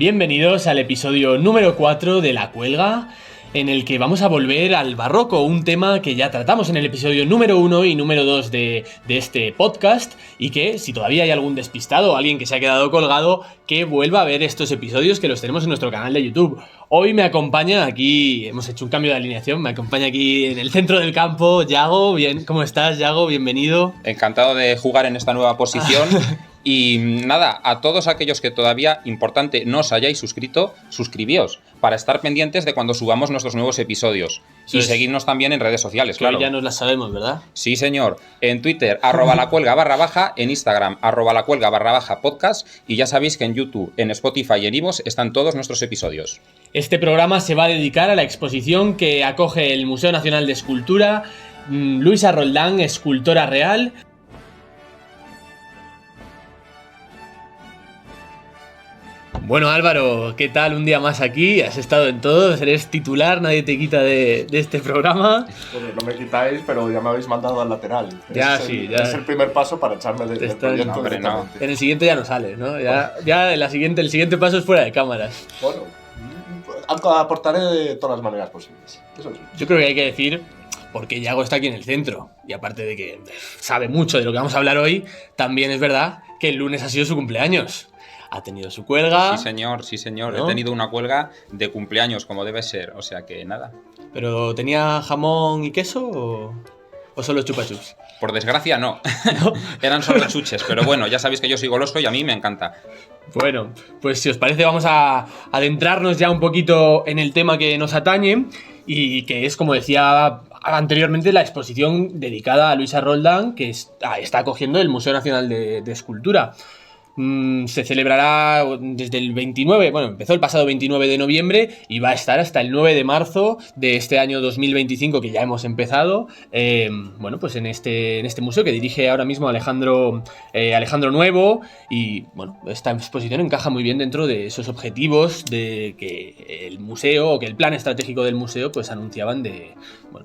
Bienvenidos al episodio número 4 de La Cuelga, en el que vamos a volver al barroco, un tema que ya tratamos en el episodio número 1 y número 2 de este podcast, y que, si todavía hay algún despistado o alguien que se ha quedado colgado, que vuelva a ver estos episodios que los tenemos en nuestro canal de YouTube. Hoy me acompaña aquí, hemos hecho un cambio de alineación, me acompaña aquí en el centro del campo Yago. Bien, ¿cómo estás, Yago? Bienvenido. Encantado de jugar en esta nueva posición. Y nada, a todos aquellos que todavía, importante, no os hayáis suscrito, suscribíos para estar pendientes de cuando subamos nuestros nuevos episodios. Y seguidnos también en redes sociales, claro. Ya nos las sabemos, ¿verdad? Sí, señor. En Twitter, @lacuelga_, en Instagram, @lacuelga_podcast, y ya sabéis que en YouTube, en Spotify y en iVoox están todos nuestros episodios. Este programa se va a dedicar a la exposición que acoge el Museo Nacional de Escultura, Luisa Roldán, escultora real. Bueno, Álvaro, ¿qué tal? Un día más aquí, has estado en todos, eres titular, nadie te quita de este programa. Bueno, no me quitáis, pero ya me habéis mandado al lateral. Ya, es el primer paso para echarme del proyecto. No. En el siguiente ya no sales, ¿no? Ya el siguiente paso es fuera de cámaras. Bueno, aportaré de todas las maneras posibles. Eso sí. Yo creo que hay que decir porque Yago está aquí en el centro, y aparte de que sabe mucho de lo que vamos a hablar hoy, también es verdad que el lunes ha sido su cumpleaños. Ha tenido su cuelga. Sí, señor. ¿No? He tenido una cuelga de cumpleaños, como debe ser. O sea que nada. ¿Pero tenía jamón y queso o solo chupa chups? Por desgracia, no. Eran solo chuches. Pero bueno, ya sabéis que yo soy goloso y a mí me encanta. Bueno, pues si os parece vamos a adentrarnos ya un poquito en el tema que nos atañe, y que es, como decía anteriormente, la exposición dedicada a Luisa Roldán que está acogiendo el Museo Nacional de Escultura. Se celebrará desde el 29, bueno, empezó el pasado 29 de noviembre y va a estar hasta el 9 de marzo de este año 2025, que ya hemos empezado, bueno, pues en este museo que dirige ahora mismo Alejandro Nuevo. Y bueno, esta exposición encaja muy bien dentro de esos objetivos de que el museo, o que el plan estratégico del museo, pues anunciaban de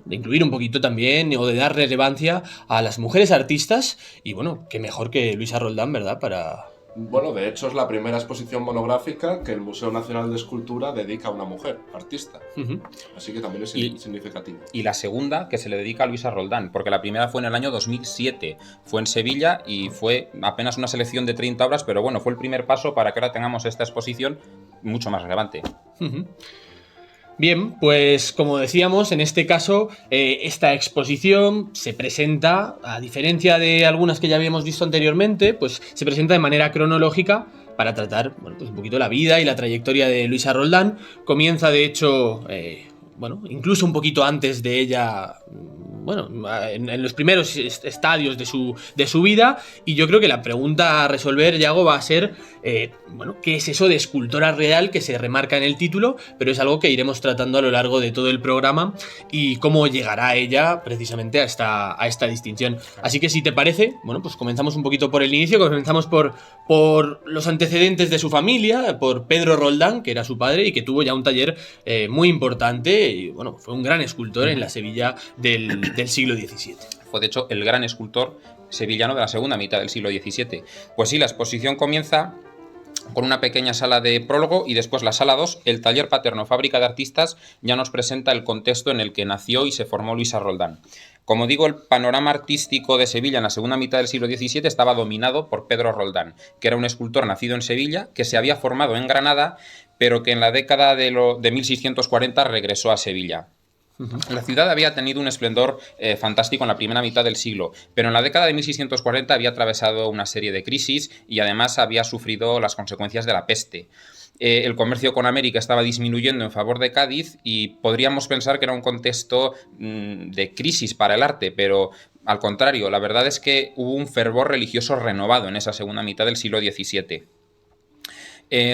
incluir un poquito también, o de dar relevancia a las mujeres artistas. Y bueno, qué mejor que Luisa Roldán, ¿verdad? Bueno, de hecho es la primera exposición monográfica que el Museo Nacional de Escultura dedica a una mujer artista. Así que también es significativo. Y la segunda que se le dedica a Luisa Roldán, porque la primera fue en el año 2007. Fue en Sevilla y fue apenas una selección de 30 obras, pero bueno, fue el primer paso para que ahora tengamos esta exposición mucho más relevante. Bien, pues como decíamos, en este caso esta exposición se presenta, a diferencia de algunas que ya habíamos visto anteriormente, pues se presenta de manera cronológica para tratar, bueno, pues un poquito la vida y la trayectoria de Luisa Roldán. Comienza, de hecho, incluso un poquito antes de ella, en los primeros estadios de su vida. Y yo creo que la pregunta a resolver, Yago, va a ser, ¿qué es eso de escultora real que se remarca en el título? Pero es algo que iremos tratando a lo largo de todo el programa, y cómo llegará ella precisamente a esta distinción. Así que, si te parece, pues comenzamos un poquito por el inicio, comenzamos por los antecedentes de su familia, por Pedro Roldán, que era su padre y que tuvo ya un taller muy importante, y fue un gran escultor en la Sevilla del siglo XVII. Fue, de hecho, el gran escultor sevillano de la segunda mitad del siglo XVII. Pues sí, la exposición comienza con una pequeña sala de prólogo, y después la sala 2, el taller paterno fábrica de artistas, ya nos presenta el contexto en el que nació y se formó Luisa Roldán. Como digo, el panorama artístico de Sevilla en la segunda mitad del siglo XVII estaba dominado por Pedro Roldán, que era un escultor nacido en Sevilla, que se había formado en Granada, pero que en la década de 1640 regresó a Sevilla. La ciudad había tenido un esplendor fantástico en la primera mitad del siglo, pero en la década de 1640 había atravesado una serie de crisis y además había sufrido las consecuencias de la peste. El comercio con América estaba disminuyendo en favor de Cádiz, y podríamos pensar que era un contexto de crisis para el arte, pero al contrario, la verdad es que hubo un fervor religioso renovado en esa segunda mitad del siglo XVII.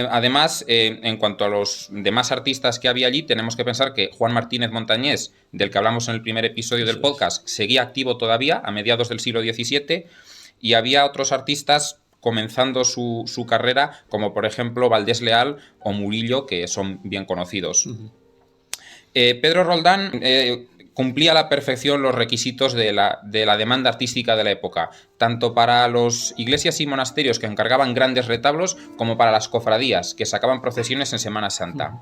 Además, en cuanto a los demás artistas que había allí, tenemos que pensar que Juan Martínez Montañés, del que hablamos en el primer episodio del podcast, seguía activo todavía a mediados del siglo XVII, y había otros artistas comenzando su carrera, como por ejemplo Valdés Leal o Murillo, que son bien conocidos. Pedro Roldán cumplía a la perfección los requisitos de la demanda artística de la época, tanto para las iglesias y monasterios que encargaban grandes retablos, como para las cofradías que sacaban procesiones en Semana Santa.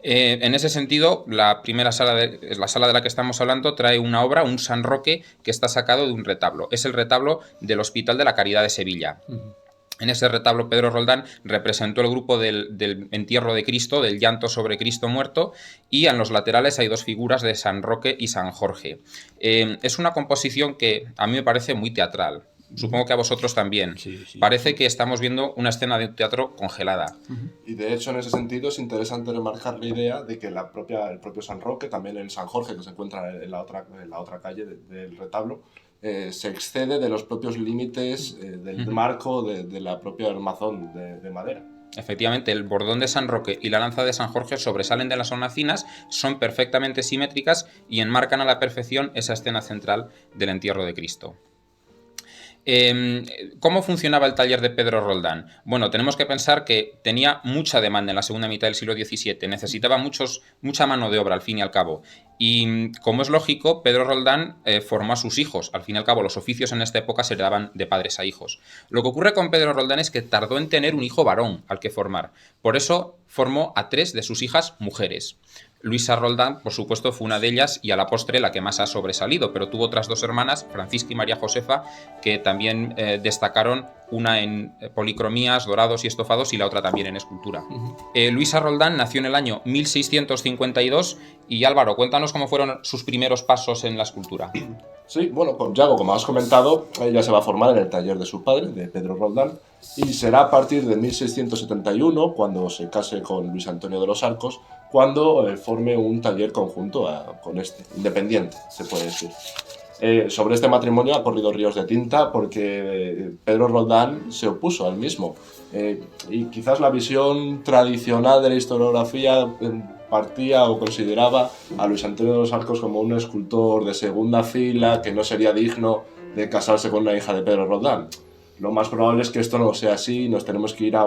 En ese sentido, la sala de la que estamos hablando trae una obra, un San Roque, que está sacado de un retablo. Es el retablo del Hospital de la Caridad de Sevilla. En ese retablo, Pedro Roldán representó el grupo del entierro de Cristo, del llanto sobre Cristo muerto, y en los laterales hay dos figuras de San Roque y San Jorge. Es una composición que a mí me parece muy teatral. Supongo que a vosotros también. Sí. Parece que estamos viendo una escena de teatro congelada. Y de hecho, en ese sentido, es interesante remarcar la idea de que el propio San Roque, también el San Jorge, que se encuentra en la otra calle del retablo, se excede de los propios límites del marco de la propia armazón de madera. Efectivamente, el bordón de San Roque y la lanza de San Jorge sobresalen de las hornacinas, son perfectamente simétricas y enmarcan a la perfección esa escena central del entierro de Cristo. ¿Cómo funcionaba el taller de Pedro Roldán? Bueno, tenemos que pensar que tenía mucha demanda en la segunda mitad del siglo XVII, necesitaba mucha mano de obra al fin y al cabo. Y como es lógico, Pedro Roldán formó a sus hijos. Al fin y al cabo, los oficios en esta época se daban de padres a hijos. Lo que ocurre con Pedro Roldán es que tardó en tener un hijo varón al que formar. Por eso formó a 3 de sus hijas mujeres. Luisa Roldán, por supuesto, fue una de ellas y a la postre la que más ha sobresalido, pero tuvo otras 2 hermanas, Francisca y María Josefa, que también destacaron, una en policromías, dorados y estofados, y la otra también en escultura. Luisa Roldán nació en el año 1652 y Álvaro, cuéntanos cómo fueron sus primeros pasos en la escultura. Sí, bueno, Yago, como has comentado, ella se va a formar en el taller de su padre, de Pedro Roldán, y será a partir de 1671, cuando se case con Luis Antonio de los Arcos, cuando forme un taller conjunto con independiente, se puede decir. Sobre este matrimonio ha corrido ríos de tinta porque Pedro Roldán se opuso al mismo. Y quizás la visión tradicional de la historiografía partía o consideraba a Luis Antonio de los Arcos como un escultor de segunda fila que no sería digno de casarse con una hija de Pedro Roldán. Lo más probable es que esto no sea así, nos tenemos que ir a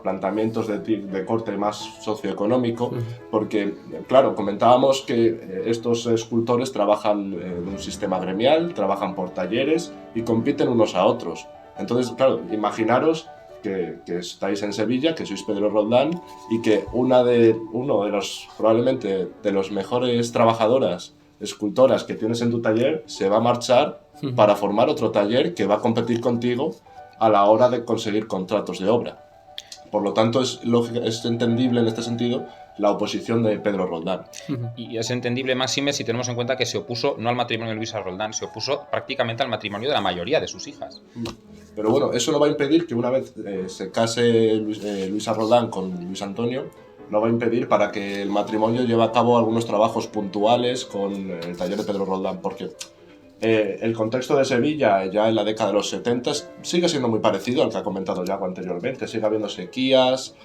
planteamientos de corte más socioeconómico, porque, claro, comentábamos que estos escultores trabajan en un sistema gremial, trabajan por talleres y compiten unos a otros. Entonces, claro, imaginaros que estáis en Sevilla, que sois Pedro Roldán y que uno de los, probablemente, de los mejores trabajadoras, escultoras que tienes en tu taller, se va a marchar para formar otro taller que va a competir contigo a la hora de conseguir contratos de obra. Por lo tanto, es entendible en este sentido la oposición de Pedro Roldán. Y es entendible, máxime, si tenemos en cuenta que se opuso no al matrimonio de Luisa Roldán, se opuso prácticamente al matrimonio de la mayoría de sus hijas. Pero bueno, eso no va a impedir que una vez se case Luisa Roldán con Luis Antonio, no va a impedir para que el matrimonio lleve a cabo algunos trabajos puntuales con el taller de Pedro Roldán, porque el contexto de Sevilla ya en la década de los 70 sigue siendo muy parecido al que ha comentado Yago anteriormente. Sigue habiendo sequías,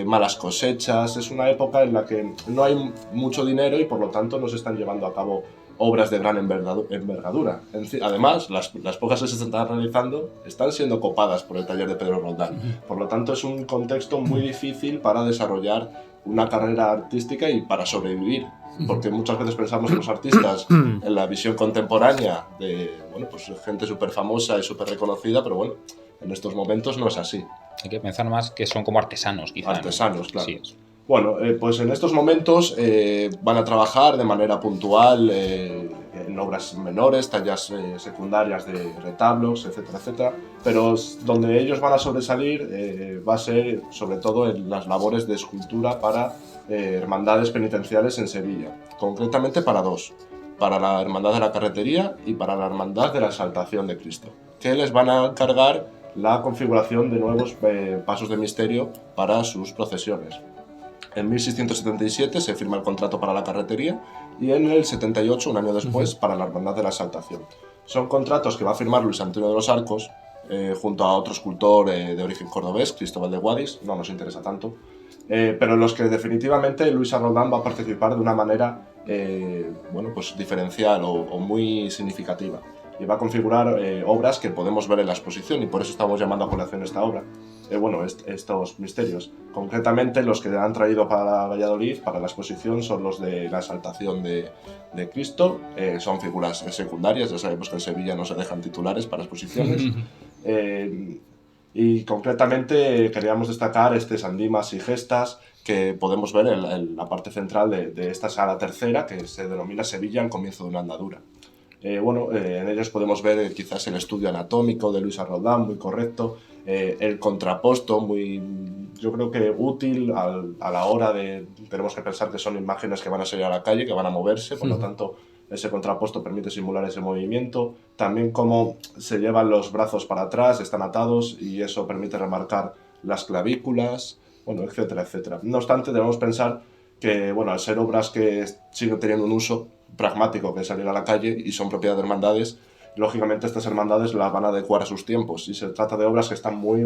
malas cosechas. Es una época en la que no hay mucho dinero y por lo tanto no se están llevando a cabo obras de gran envergadura. Además, las pocas que se están realizando están siendo copadas por el taller de Pedro Roldán. Por lo tanto, es un contexto muy difícil para desarrollar una carrera artística y para sobrevivir. Porque muchas veces pensamos en los artistas en la visión contemporánea de pues gente súper famosa y súper reconocida, pero bueno, en estos momentos no es así. Hay que pensar más que son como artesanos, quizá. Artesanos, claro. Sí. Bueno, pues en estos momentos van a trabajar de manera puntual en obras menores, tallas secundarias de retablos, etcétera, etcétera, pero donde ellos van a sobresalir va a ser sobre todo en las labores de escultura para hermandades penitenciales en Sevilla, concretamente para 2, para la Hermandad de la Carretería y para la Hermandad de la Exaltación de Cristo, que les van a encargar la configuración de nuevos pasos de misterio para sus procesiones. En 1677 se firma el contrato para la carretería y en el 78, un año después, para la Hermandad de la Exaltación. Son contratos que va a firmar Luis Antonio de los Arcos junto a otro escultor de origen cordobés, Cristóbal de Guadix, no nos interesa tanto, pero en los que definitivamente Luisa Roldán va a participar de una manera pues diferencial o muy significativa. Y va a configurar obras que podemos ver en la exposición y por eso estamos llamando a colación esta obra. estos misterios. Concretamente, los que han traído para Valladolid, para la exposición, son los de la exaltación de Cristo. Son figuras secundarias, ya sabemos que en Sevilla no se dejan titulares para exposiciones. Y concretamente queríamos destacar sandimas y gestas que podemos ver en la parte central de esta sala tercera, que se denomina Sevilla en comienzo de una andadura. En ellos podemos ver quizás el estudio anatómico de Luis Roldán, muy correcto, el contraposto, yo creo que útil a la hora de... Tenemos que pensar que son imágenes que van a salir a la calle, que van a moverse, por lo tanto ese contraposto permite simular ese movimiento. También cómo se llevan los brazos para atrás, están atados y eso permite remarcar las clavículas, etcétera, etcétera. No obstante, debemos pensar que, al ser obras que siguen teniendo un uso pragmático, que es salir a la calle y son propiedad de hermandades, lógicamente estas hermandades las van a adecuar a sus tiempos y se trata de obras que están muy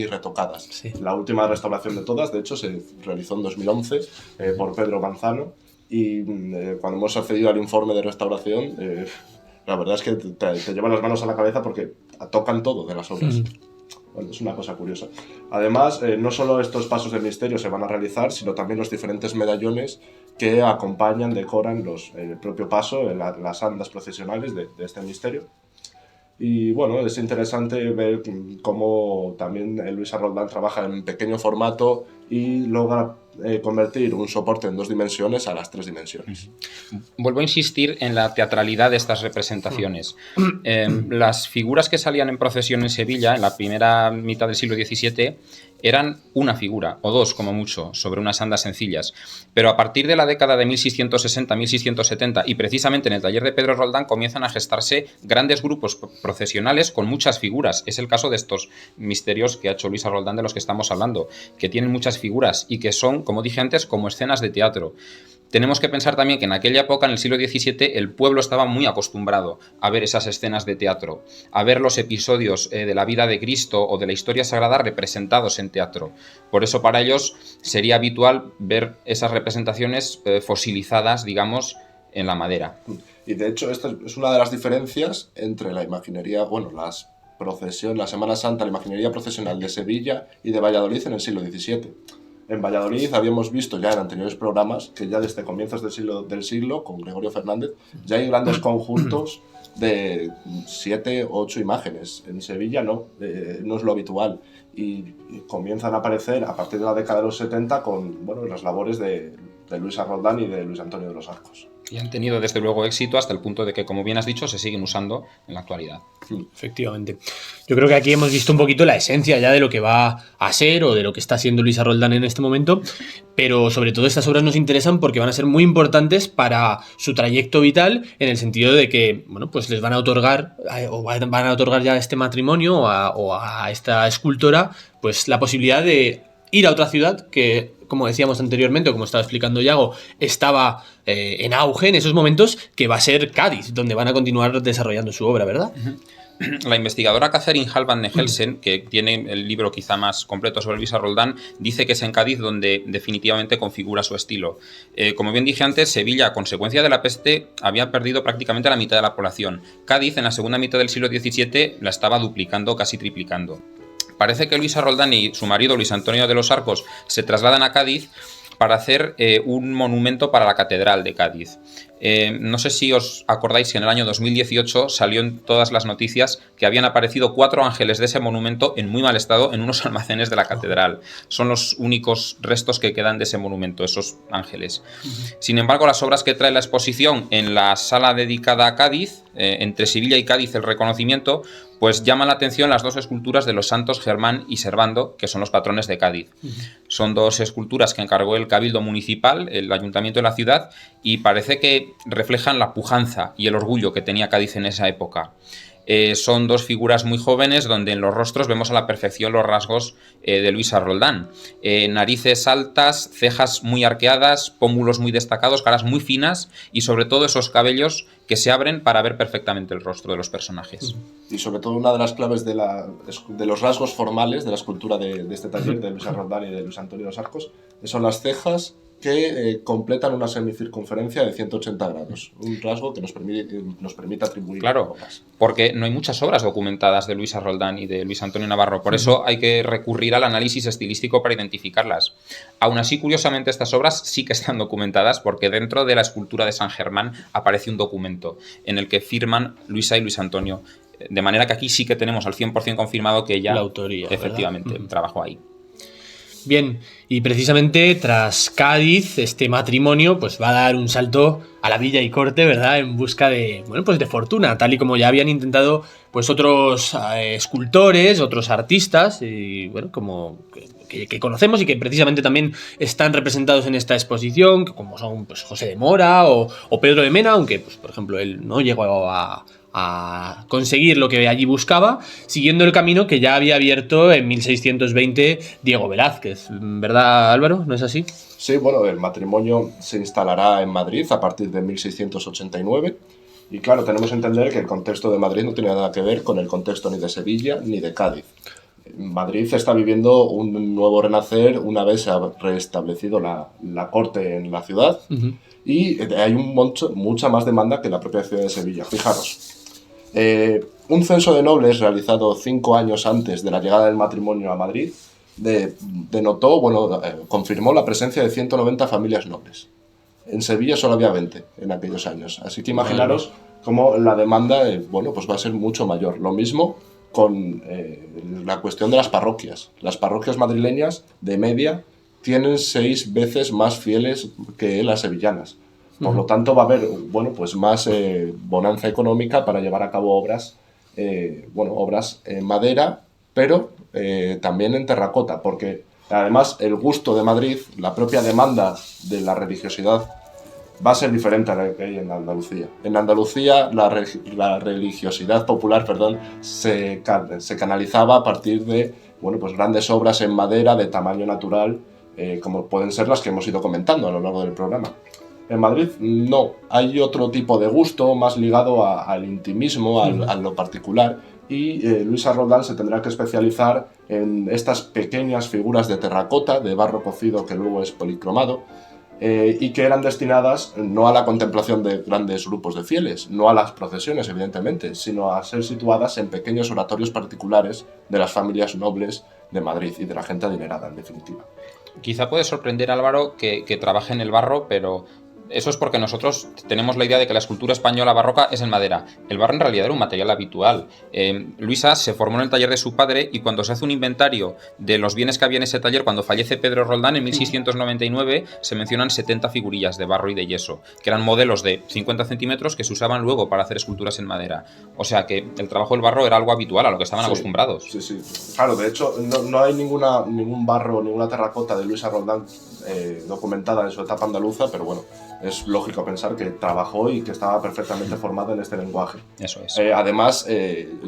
retocadas. Sí. La última restauración de todas, de hecho, se realizó en 2011 por Pedro Manzano y cuando hemos accedido al informe de restauración, la verdad es que te llevan las manos a la cabeza porque tocan todo de las obras. Es una cosa curiosa. Además, no solo estos pasos de misterio se van a realizar, sino también los diferentes medallones que acompañan, decoran el propio paso, las andas procesionales de este misterio. Y es interesante ver cómo también Luis Roldán trabaja en pequeño formato y logra convertir un soporte en 2 dimensiones a las 3 dimensiones. Vuelvo a insistir en la teatralidad de estas representaciones. Las figuras que salían en procesión en Sevilla en la primera mitad del siglo XVII eran una figura, o 2 como mucho, sobre unas andas sencillas. Pero a partir de la década de 1660-1670, y precisamente en el taller de Pedro Roldán, comienzan a gestarse grandes grupos procesionales con muchas figuras. Es el caso de estos misterios que ha hecho Luis Roldán, de los que estamos hablando, que tienen muchas figuras y que son, como dije antes, como escenas de teatro. Tenemos que pensar también que en aquella época, en el siglo XVII, el pueblo estaba muy acostumbrado a ver esas escenas de teatro, a ver los episodios de la vida de Cristo o de la historia sagrada representados en teatro. Por eso para ellos sería habitual ver esas representaciones fosilizadas, digamos, en la madera. Y de hecho esta es una de las diferencias entre la imaginería, la Semana Santa, la imaginería procesional de Sevilla y de Valladolid en el siglo XVII. En Valladolid habíamos visto ya en anteriores programas que ya desde comienzos del siglo, con Gregorio Fernández, ya hay grandes conjuntos de 7 o 8 imágenes. En Sevilla no es lo habitual. Y comienzan a aparecer a partir de la década de los 70 con las labores de Luis Roldán y de Luis Antonio de los Arcos. Y han tenido desde luego éxito hasta el punto de que, como bien has dicho, se siguen usando en la actualidad. Efectivamente. Yo creo que aquí hemos visto un poquito la esencia ya de lo que va a ser o de lo que está siendo Luis Roldán en este momento, pero sobre todo estas obras nos interesan porque van a ser muy importantes para su trayecto vital, en el sentido de que pues les van a otorgar o van a otorgar ya a este matrimonio o a esta escultora pues la posibilidad de ir a otra ciudad que, como decíamos anteriormente, o como estaba explicando Yago, estaba en auge en esos momentos, que va a ser Cádiz, donde van a continuar desarrollando su obra, ¿verdad? La investigadora Catherine Halvan de Helsen, que tiene el libro quizá más completo sobre Luis Roldán, dice que es en Cádiz donde definitivamente configura su estilo. Como bien dije antes, Sevilla, a consecuencia de la peste, había perdido prácticamente la mitad de la población. Cádiz, en la segunda mitad del siglo XVII, la estaba duplicando, casi triplicando. Parece que Luis Roldán y su marido Luis Antonio de los Arcos se trasladan a Cádiz para hacer un monumento para la Catedral de Cádiz. No sé si os acordáis que en el año 2018 salió en todas las noticias que habían aparecido 4 ángeles de ese monumento en muy mal estado en unos almacenes de la catedral. Son los únicos restos que quedan de ese monumento, esos ángeles. Sin embargo, las obras que trae la exposición en la sala dedicada a Cádiz, entre Sevilla y Cádiz el reconocimiento, pues llaman la atención las 2 esculturas de los santos Germán y Servando, que son los patrones de Cádiz. Son 2 esculturas que encargó el Cabildo Municipal, el Ayuntamiento de la ciudad, y parece que reflejan la pujanza y el orgullo que tenía Cádiz en esa época. Son 2 figuras muy jóvenes donde en los rostros vemos a la perfección los rasgos de Luis Roldán. Narices altas, cejas muy arqueadas, pómulos muy destacados, caras muy finas y sobre todo esos cabellos que se abren para ver perfectamente el rostro de los personajes. Y sobre todo una de las claves de los rasgos formales de la escultura de este taller de Luis Roldán y de Luis Antonio de los Arcos son las cejas que completan una semicircunferencia de 180 grados. Un rasgo que nos permite atribuir Claro, obras. porque no hay muchas obras documentadas de Luisa Roldán y de Luis Antonio Navarro. Por eso hay que recurrir al análisis estilístico para identificarlas. Aún así, curiosamente, estas obras sí que están documentadas porque dentro de la escultura de San Germán aparece un documento en el que firman Luisa y Luis Antonio. De manera que aquí sí que tenemos al 100% confirmado que ella La autoría, efectivamente ¿verdad? trabajó ahí. Bien, y precisamente tras Cádiz, este matrimonio pues va a dar un salto a la villa y corte, ¿verdad? En busca de, bueno, pues de fortuna, tal y como ya habían intentado pues otros escultores, otros artistas, y bueno, como que conocemos y que precisamente también están representados en esta exposición, como son pues José de Mora o Pedro de Mena, aunque pues por ejemplo él no llegó a conseguir lo que allí buscaba, siguiendo el camino que ya había abierto en 1620 Diego Velázquez. ¿Verdad, Álvaro? ¿No es así? Sí, bueno, el matrimonio se instalará en Madrid a partir de 1689 y claro, tenemos que entender que el contexto de Madrid no tiene nada que ver con el contexto ni de Sevilla ni de Cádiz. Madrid está viviendo un nuevo renacer una vez se ha restablecido la corte en la ciudad y hay mucha más demanda que en la propia ciudad de Sevilla. Fijaros, un censo de nobles realizado 5 años antes de la llegada del matrimonio a Madrid confirmó la presencia de 190 familias nobles. En Sevilla solo había 20 en aquellos años. Así que imaginaros cómo la demanda pues va a ser mucho mayor. Lo mismo con la cuestión de las parroquias. Las parroquias madrileñas, de media, tienen 6 veces más fieles que las sevillanas. Por lo tanto, va a haber pues más bonanza económica para llevar a cabo obras en madera, pero también en terracota, porque además el gusto de Madrid, la propia demanda de la religiosidad, va a ser diferente a la que hay en Andalucía. En Andalucía la religiosidad popular se canalizaba a partir de pues grandes obras en madera de tamaño natural, como pueden ser las que hemos ido comentando a lo largo del programa. En Madrid no, hay otro tipo de gusto más ligado al intimismo, a lo particular, y Luisa Roldán se tendrá que especializar en estas pequeñas figuras de terracota, de barro cocido que luego es policromado, y que eran destinadas no a la contemplación de grandes grupos de fieles, no a las procesiones evidentemente, sino a ser situadas en pequeños oratorios particulares de las familias nobles de Madrid y de la gente adinerada en definitiva. Quizá puede sorprender, Álvaro, que trabaje en el barro, pero eso es porque nosotros tenemos la idea de que la escultura española barroca es en madera. El barro en realidad era un material habitual. Luisa se formó en el taller de su padre y cuando se hace un inventario de los bienes que había en ese taller, cuando fallece Pedro Roldán en 1699, se mencionan 70 figurillas de barro y de yeso, que eran modelos de 50 centímetros que se usaban luego para hacer esculturas en madera. O sea que el trabajo del barro era algo habitual, a lo que estaban acostumbrados. Sí. Claro, de hecho, no hay ningún barro, ninguna terracota de Luisa Roldán documentada en su etapa andaluza, pero bueno, es lógico pensar que trabajó y que estaba perfectamente formada en este lenguaje. Eso es. Además,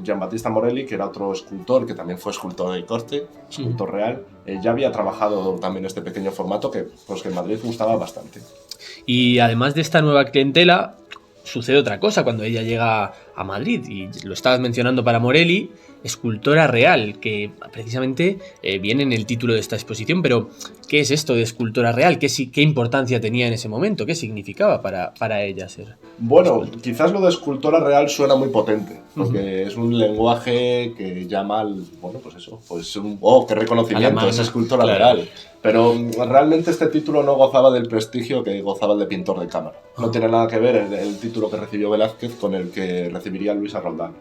Giambattista Morelli, que era otro escultor, que también fue escultor de corte, escultor real, ya había trabajado también este pequeño formato que en Madrid gustaba bastante. Y además de esta nueva clientela, sucede otra cosa cuando ella llega a Madrid, y lo estabas mencionando para Morelli, escultora real, que precisamente viene en el título de esta exposición, pero ¿qué es esto de escultora real? ¿Qué importancia tenía en ese momento? ¿Qué significaba para ella ser? Bueno, quizás lo de escultora real suena muy potente, porque es un lenguaje que llama al, qué reconocimiento, es escultora real. Pero realmente este título no gozaba del prestigio que gozaba el de pintor de cámara. No tiene nada que ver el título que recibió Velázquez con el que recibiría Luisa Roldán.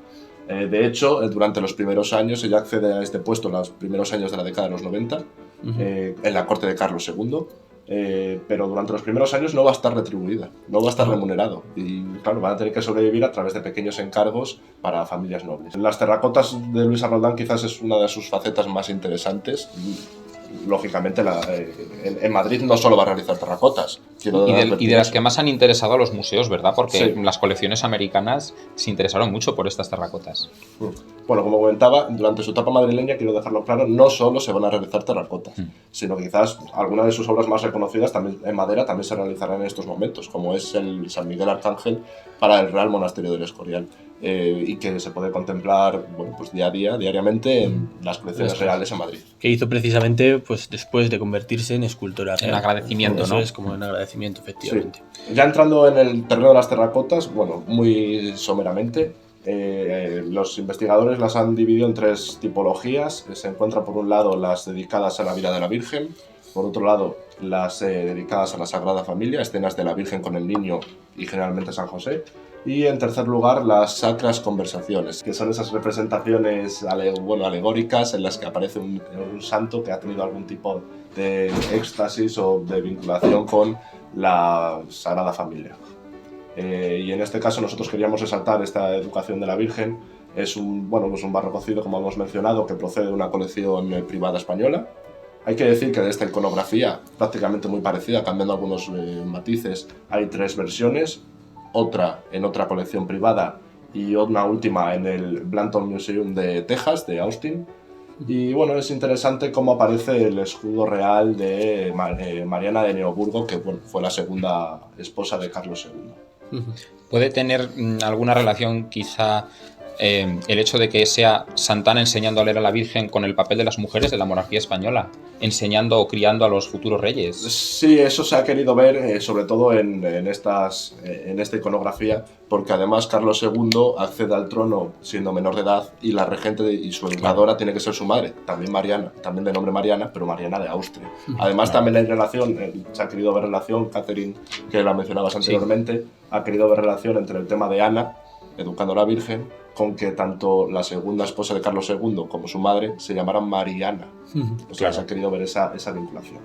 De hecho, durante los primeros años, ella accede a este puesto en los primeros años de la década de los 90, en la corte de Carlos II, pero durante los primeros años no va a estar retribuida, no va a estar remunerado. Y claro, van a tener que sobrevivir a través de pequeños encargos para familias nobles. Las terracotas de Luisa Roldán quizás es una de sus facetas más interesantes. Lógicamente, en Madrid no solo va a realizar terracotas. Y de las que más han interesado a los museos, ¿verdad? Porque las colecciones americanas se interesaron mucho por estas terracotas. Bueno, como comentaba, durante su etapa madrileña, quiero dejarlo claro, no solo se van a realizar terracotas, sino quizás algunas de sus obras más reconocidas también en madera también se realizarán en estos momentos, como es el San Miguel Arcángel para el Real Monasterio del Escorial. y que se puede contemplar bueno, pues día a día, diariamente, en las colecciones reales en Madrid. Que hizo precisamente pues, después de convertirse en escultora real. En agradecimiento, Eso ¿no? es como en agradecimiento, efectivamente. Sí. Ya entrando en el terreno de las terracotas, bueno, muy someramente, los investigadores las han dividido en 3 tipologías. Se encuentran por un lado las dedicadas a la vida de la Virgen, por otro lado las dedicadas a la Sagrada Familia, escenas de la Virgen con el Niño y generalmente San José, y en tercer lugar las sacras conversaciones, que son esas representaciones alegóricas en las que aparece un santo que ha tenido algún tipo de éxtasis o de vinculación con la Sagrada Familia. Y en este caso nosotros queríamos resaltar esta educación de la Virgen. Es un barroco cocido, como hemos mencionado, que procede de una colección privada española. Hay que decir que de esta iconografía, prácticamente muy parecida, cambiando algunos matices, hay 3 versiones, otra en otra colección privada y una última en el Blanton Museum de Texas, de Austin. Y bueno, es interesante cómo aparece el escudo real de Mariana de Neoburgo, que bueno, fue la segunda esposa de Carlos II. ¿Puede tener alguna relación quizá el hecho de que sea Santana enseñando a leer a la Virgen con el papel de las mujeres de la monarquía española, enseñando o criando a los futuros reyes? Sí, eso se ha querido ver sobre todo en esta iconografía, porque además Carlos II accede al trono siendo menor de edad y la regente y su educadora tiene que ser su madre, también Mariana, también de nombre Mariana, pero Mariana de Austria. Además también hay relación, se ha querido ver relación, Catherine, que la mencionabas anteriormente, ha querido ver relación entre el tema de Ana, educando a la Virgen, con que tanto la segunda esposa de Carlos II como su madre se llamaran Mariana. O sea, se ha querido ver esa vinculación.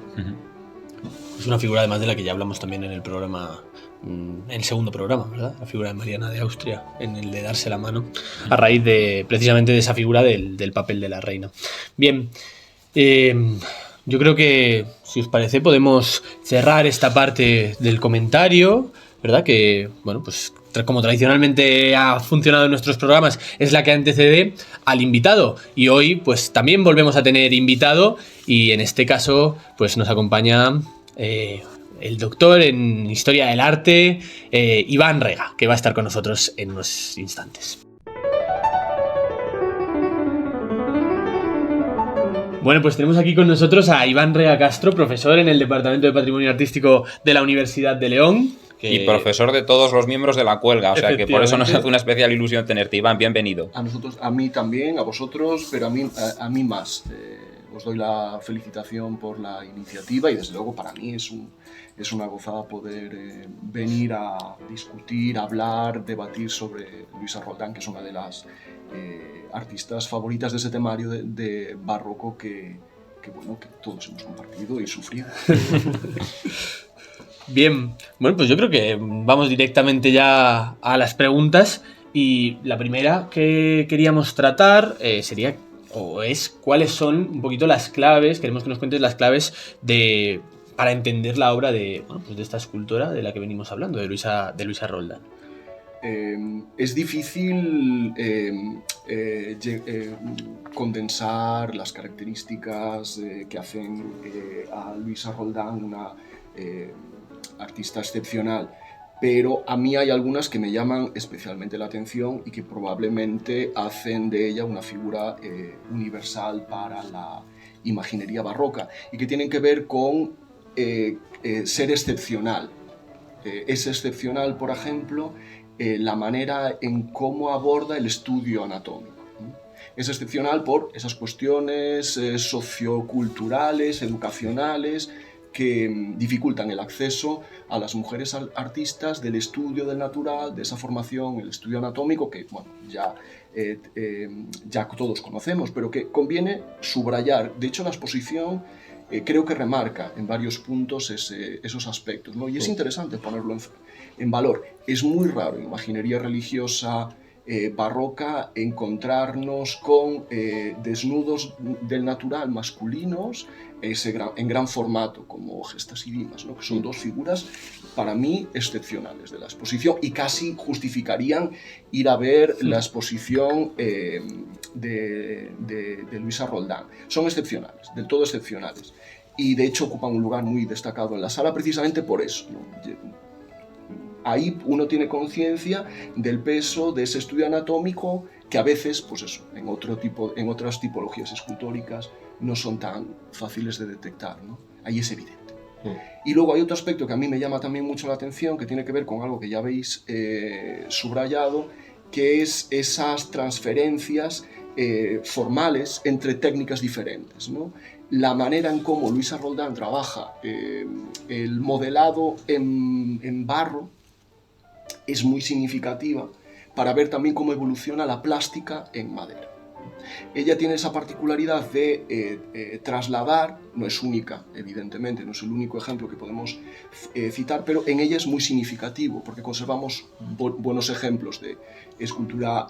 Es una figura además de la que ya hablamos también en el programa, en el segundo programa, ¿verdad? La figura de Mariana de Austria, en el de darse la mano, a raíz de precisamente de esa figura del papel de la reina. Bien, yo creo que, si os parece, podemos cerrar esta parte del comentario, ¿verdad? Que, bueno, pues como tradicionalmente ha funcionado en nuestros programas, es la que antecede al invitado. Y hoy, pues también volvemos a tener invitado, y en este caso, pues nos acompaña el doctor en Historia del Arte, Iván Rega, que va a estar con nosotros en unos instantes. Bueno, pues tenemos aquí con nosotros a Iván Rega Castro, profesor en el Departamento de Patrimonio Artístico de la Universidad de León. Y profesor de todos los miembros de la cuelga, o sea que por eso nos hace una especial ilusión tenerte. Iván, bienvenido. A nosotros, a mí también, a vosotros, pero a mí más. Os doy la felicitación por la iniciativa y desde luego para mí es una gozada poder venir a discutir, hablar, debatir sobre Luisa Roldán, que es una de las artistas favoritas de ese temario de barroco que todos hemos compartido y sufrido. Bien, bueno, pues yo creo que vamos directamente ya a las preguntas, y la primera que queríamos tratar sería, o es, cuáles son un poquito las claves, queremos que nos cuentes las claves para entender la obra de esta escultora de la que venimos hablando, de Luisa Roldán. Es difícil condensar las características que hacen a Luisa Roldán una artista excepcional, pero a mí hay algunas que me llaman especialmente la atención y que probablemente hacen de ella una figura universal para la imaginería barroca y que tienen que ver con ser excepcional. Es excepcional, por ejemplo, la manera en cómo aborda el estudio anatómico. Es excepcional por esas cuestiones socioculturales, educacionales, que dificultan el acceso a las mujeres artistas del estudio del natural, de esa formación, el estudio anatómico, que bueno, ya todos conocemos, pero que conviene subrayar. De hecho, la exposición creo que remarca en varios puntos esos aspectos, ¿no? Y es interesante ponerlo en valor. Es muy raro en imaginería religiosa barroca encontrarnos con desnudos del natural masculinos en gran formato, como Gestas y Dimas, ¿no? Que son dos figuras para mí excepcionales de la exposición y casi justificarían ir a ver la exposición de Luisa Roldán. Son excepcionales, del todo excepcionales, y de hecho ocupan un lugar muy destacado en la sala precisamente por eso, ¿no? ahí uno tiene conciencia del peso de ese estudio anatómico que a veces, pues eso, en otras tipologías escultóricas no son tan fáciles de detectar, ¿no? Ahí es evidente. Y luego hay otro aspecto que a mí me llama también mucho la atención, que tiene que ver con algo que ya habéis subrayado, que es esas transferencias formales entre técnicas diferentes, ¿no? La manera en cómo Luisa Roldán trabaja el modelado en barro es muy significativa para ver también cómo evoluciona la plástica en madera. Ella tiene esa particularidad de trasladar, no es única, evidentemente, no es el único ejemplo que podemos citar, pero en ella es muy significativo, porque conservamos buenos ejemplos de escultura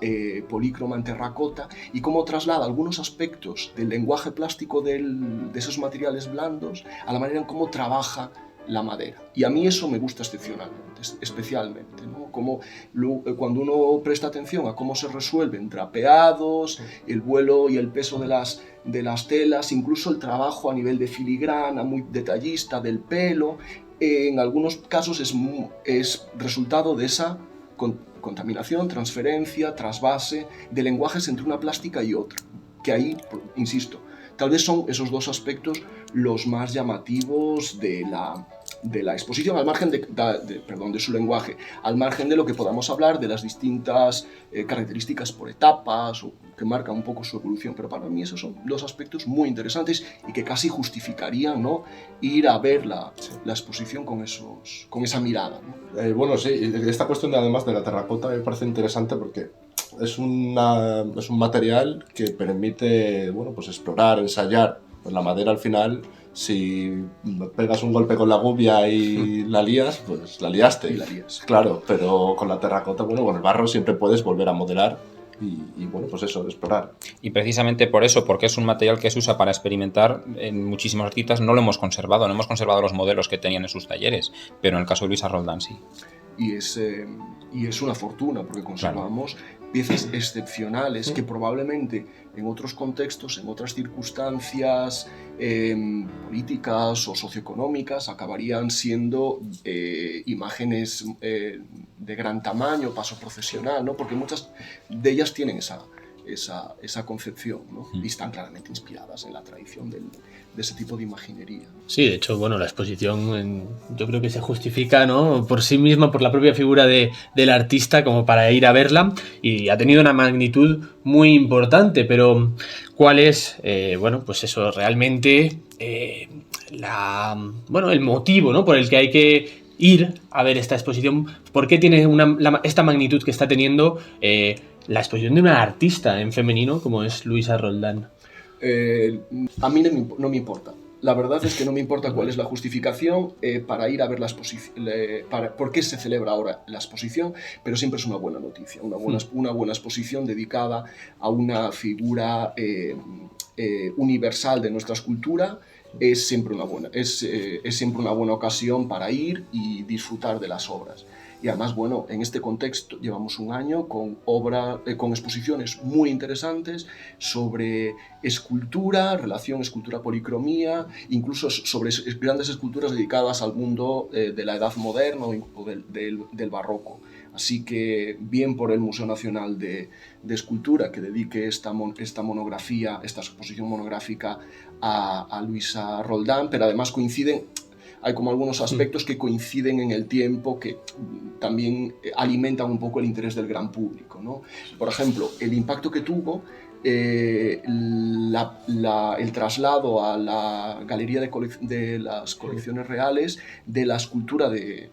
polícroma en terracota y cómo traslada algunos aspectos del lenguaje plástico de esos materiales blandos a la manera en cómo trabaja la madera. Y a mí eso me gusta excepcionalmente, especialmente, ¿no? Como cuando uno presta atención a cómo se resuelven trapeados, el vuelo y el peso de las telas, incluso el trabajo a nivel de filigrana, muy detallista, del pelo, en algunos casos es resultado de esa contaminación, transferencia, trasvase de lenguajes entre una plástica y otra, que ahí, insisto, tal vez son esos dos aspectos los más llamativos de la exposición, al margen de su lenguaje, al margen de lo que podamos hablar de las distintas características por etapas o que marcan un poco su evolución, pero para mí esos son dos aspectos muy interesantes y que casi justificarían, ¿no?, ir a ver la exposición con esa mirada, ¿no? Bueno, sí, esta cuestión además de la terracota me parece interesante porque es un material que permite, bueno, pues explorar, ensayar. Pues la madera al final, si pegas un golpe con la gubia y la lías, pues la liaste. Y la lías. Claro, pero con la terracota, bueno, con el barro siempre puedes volver a modelar y bueno, pues eso, explorar. Y precisamente por eso, porque es un material que se usa para experimentar, en muchísimos artistas no hemos conservado los modelos que tenían en sus talleres, pero en el caso de Luisa Roldán sí. Y es una fortuna porque conservamos piezas excepcionales que probablemente en otros contextos, en otras circunstancias políticas o socioeconómicas acabarían siendo imágenes de gran tamaño, paso procesional, ¿no? Porque muchas de ellas tienen esa concepción, ¿no? Y están claramente inspiradas en la tradición de ese tipo de imaginería. Sí, de hecho, bueno, la exposición yo creo que se justifica, ¿no?, por sí misma, por la propia figura del artista, como para ir a verla, y ha tenido una magnitud muy importante, pero ¿cuál es, bueno, pues eso, realmente el motivo, ¿no?, por el que hay que ir a ver esta exposición? ¿Por qué tiene esta magnitud que está teniendo la exposición de una artista en femenino como es Luisa Roldán? A mí no me importa. La verdad es que no me importa cuál es la justificación para ir a ver la exposición, por qué se celebra ahora la exposición, pero siempre es una buena noticia, una buena exposición dedicada a una figura universal de nuestra escultura. Es siempre una buena ocasión para ir y disfrutar de las obras. Y además, bueno, en este contexto llevamos un año con exposiciones muy interesantes sobre escultura, relación escultura-policromía, incluso sobre grandes esculturas dedicadas al mundo de la Edad Moderna o del Barroco. Así que bien por el Museo Nacional de Escultura, que dedique esta exposición monográfica a Luisa Roldán, pero además hay como algunos aspectos que coinciden en el tiempo que también alimentan un poco el interés del gran público, ¿no? Por ejemplo, el impacto que tuvo el traslado a la Galería de las Colecciones Reales de la escultura de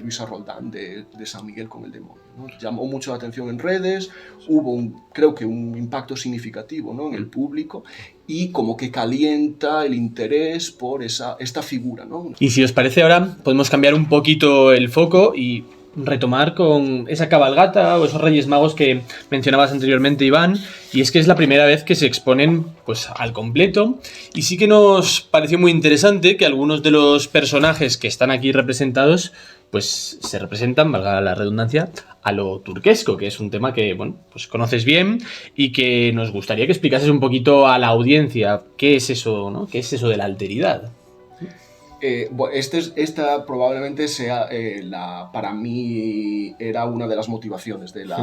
Luisa Roldán, de San Miguel con el demonio, ¿no? Llamó mucho la atención en redes, hubo creo que un impacto significativo, ¿no?, en el público, y como que calienta el interés por esta figura, ¿no? Y si os parece, ahora podemos cambiar un poquito el foco y retomar con esa cabalgata o esos Reyes Magos que mencionabas anteriormente, Iván, y es que es la primera vez que se exponen pues al completo, y sí que nos pareció muy interesante que algunos de los personajes que están aquí representados pues se representan, valga la redundancia, a lo turquesco, que es un tema que, bueno, pues conoces bien y que nos gustaría que explicases un poquito a la audiencia qué es eso, ¿no?, qué es eso de la alteridad. Esta probablemente sea, para mí, era una de las motivaciones de Claro.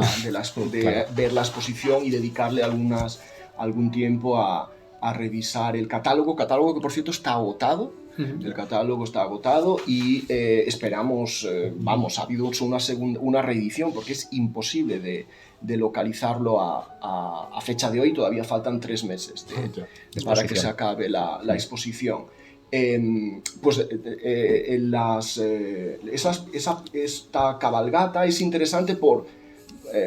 ver la exposición y dedicarle algún tiempo a revisar el catálogo que por cierto está agotado. El catálogo está agotado y esperamos, ha habido una reedición porque es imposible de localizarlo a fecha de hoy. Todavía faltan 3 meses para que se acabe la exposición. Esta cabalgata es interesante por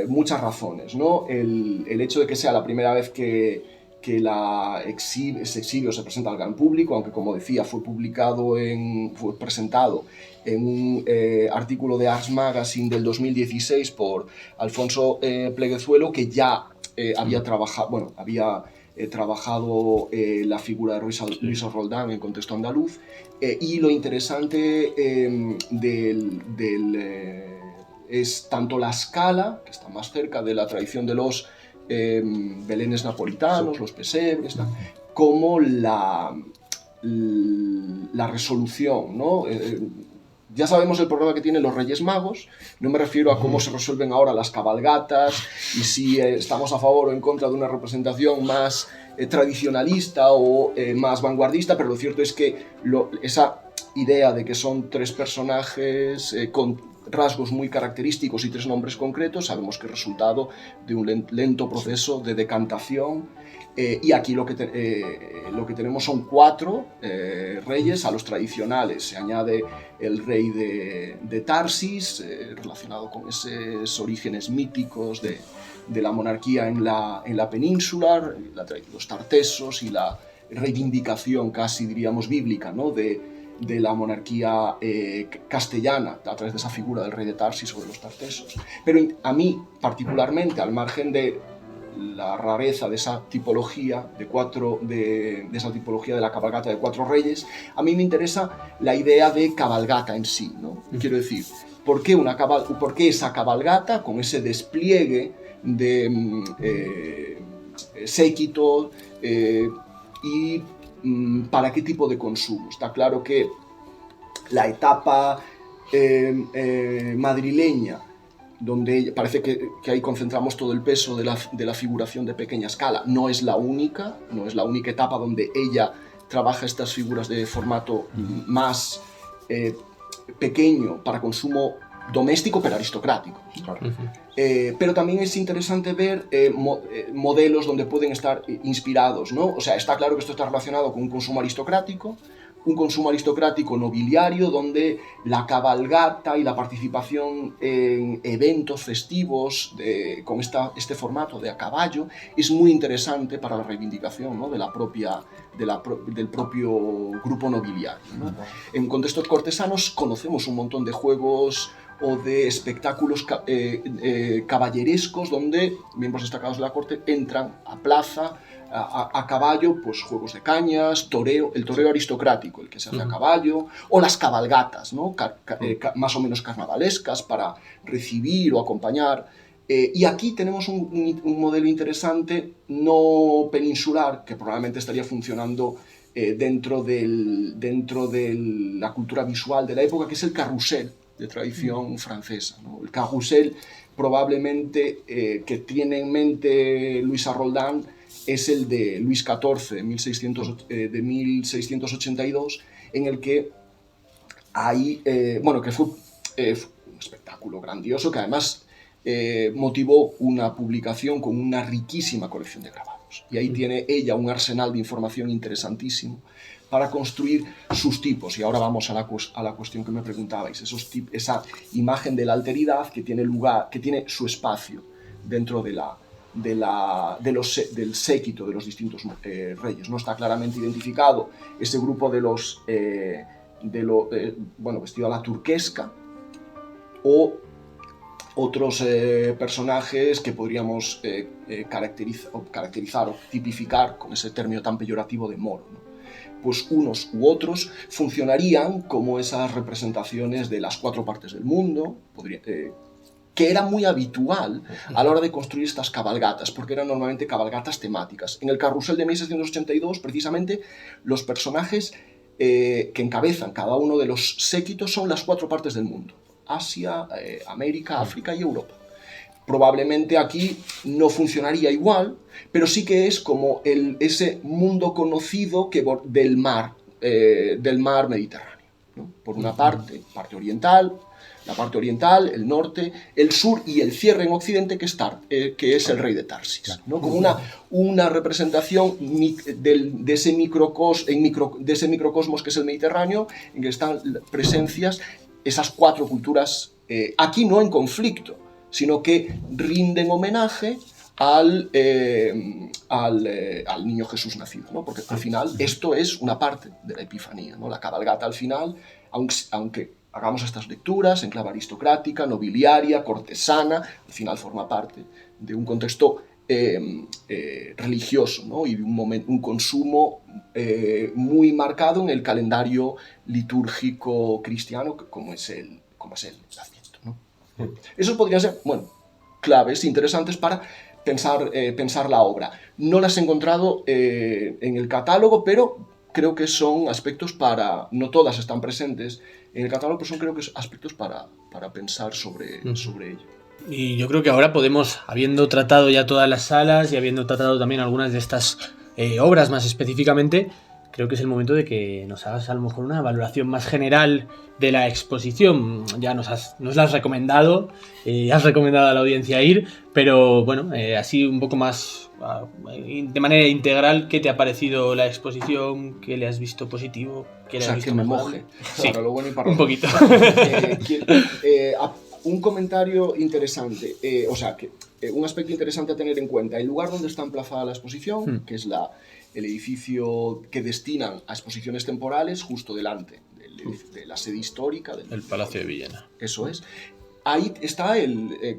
muchas razones, ¿no? El hecho de que sea la primera vez que se exhibe o se presenta al gran público, aunque como decía fue presentado en un artículo de Ars Magazine del 2016 por Alfonso Pleguezuelo, que ya había trabajado, trabajado la figura de Luis Roldán en contexto andaluz, y lo interesante es tanto la escala, que está más cerca de la tradición de los belenes napolitanos, los pesebres, como la resolución, ¿no? Ya sabemos el problema que tienen los Reyes Magos, no me refiero a cómo se resuelven ahora las cabalgatas y si estamos a favor o en contra de una representación más tradicionalista o más vanguardista, pero lo cierto es que esa idea de que son 3 personajes con rasgos muy característicos y 3 nombres concretos, sabemos que es resultado de un lento proceso de decantación. Y aquí lo que tenemos son 4 reyes a los tradicionales. Se añade el rey de Tarsis, relacionado con esos orígenes míticos de la monarquía en la península, los tartesos y la reivindicación casi, diríamos, bíblica, ¿no? de la monarquía castellana a través de esa figura del rey de Tarsis sobre los tartesos. Pero a mí, particularmente, al margen de la rareza de esa tipología de esa tipología de la cabalgata de 4 reyes, a mí me interesa la idea de cabalgata en sí, ¿no? Quiero decir, ¿por qué esa cabalgata con ese despliegue de séquito y para qué tipo de consumo? Está claro que la etapa madrileña, donde parece que ahí concentramos todo el peso de la figuración de pequeña escala, no es la única etapa donde ella trabaja estas figuras de formato más pequeño para consumo doméstico pero aristocrático. Claro. Pero también es interesante ver modelos donde pueden estar inspirados, ¿no? O sea, está claro que esto está relacionado con un consumo aristocrático nobiliario, donde la cabalgata y la participación en eventos festivos con este formato de a caballo es muy interesante para la reivindicación, ¿no? del propio grupo nobiliario, ¿no? En contextos cortesanos conocemos un montón de juegos o de espectáculos caballerescos donde miembros destacados de la corte entran a plaza a caballo, pues juegos de cañas, el toreo aristocrático, el que se hace a caballo, o las cabalgatas, ¿no? Más o menos carnavalescas para recibir o acompañar. Y aquí tenemos un modelo interesante, no peninsular, que probablemente estaría funcionando dentro de la cultura visual de la época, que es el carrusel de tradición francesa, ¿no? El carrusel probablemente que tiene en mente Luisa Roldán es el de Luis XIV de 1682, en el que hay, que fue un espectáculo grandioso que además motivó una publicación con una riquísima colección de grabados. Y ahí tiene ella un arsenal de información interesantísimo para construir sus tipos. Y ahora vamos a la cuestión que me preguntabais, esa imagen de la alteridad que tiene lugar, que tiene su espacio dentro del séquito de los distintos reyes. No está claramente identificado ese grupo vestido a la turquesca, o otros personajes que podríamos caracterizar o tipificar con ese término tan peyorativo de moro, ¿no? Pues unos u otros funcionarían como esas representaciones de las 4 partes del mundo, que era muy habitual a la hora de construir estas cabalgatas, porque eran normalmente cabalgatas temáticas. En el carrusel de 1682, precisamente, los personajes que encabezan cada uno de los séquitos son las 4 partes del mundo: Asia, América, África y Europa. Probablemente aquí no funcionaría igual, pero sí que es como ese mundo conocido del mar Mediterráneo, ¿no? Por una parte oriental, la parte oriental, el norte, el sur y el cierre en occidente, que es el rey de Tarsis, ¿no? Como una representación de ese microcosmos que es el Mediterráneo, en que están presencias esas 4 culturas, aquí no en conflicto, sino que rinden homenaje al niño Jesús nacido, ¿no? Porque al final esto es una parte de la Epifanía, ¿no? La cabalgata al final, aunque hagamos estas lecturas en clave aristocrática, nobiliaria, cortesana, al final forma parte de un contexto religioso, ¿no? Y de un consumo muy marcado en el calendario litúrgico cristiano, como es el Adviento, ¿no? Esos podrían ser, claves interesantes para pensar la obra. No las he encontrado en el catálogo, pero creo que son aspectos no todas están presentes en el catálogo, pero creo que son aspectos para pensar sobre ello. Y yo creo que ahora podemos, habiendo tratado ya todas las salas y habiendo tratado también algunas de estas obras más específicamente, creo que es el momento de que nos hagas a lo mejor una valoración más general de la exposición. Ya nos la has recomendado, has recomendado a la audiencia ir, pero bueno, así un poco más de manera integral, ¿qué te ha parecido la exposición? ¿Qué le has visto positivo? ¿Qué le has visto que me mejor? moje. Sí, para lo bueno y para un lo poquito. Un comentario interesante, un aspecto interesante a tener en cuenta: el lugar donde está emplazada la exposición, que es el edificio que destinan a exposiciones temporales, justo delante de la sede histórica del Palacio de Villena. Eso es. Ahí está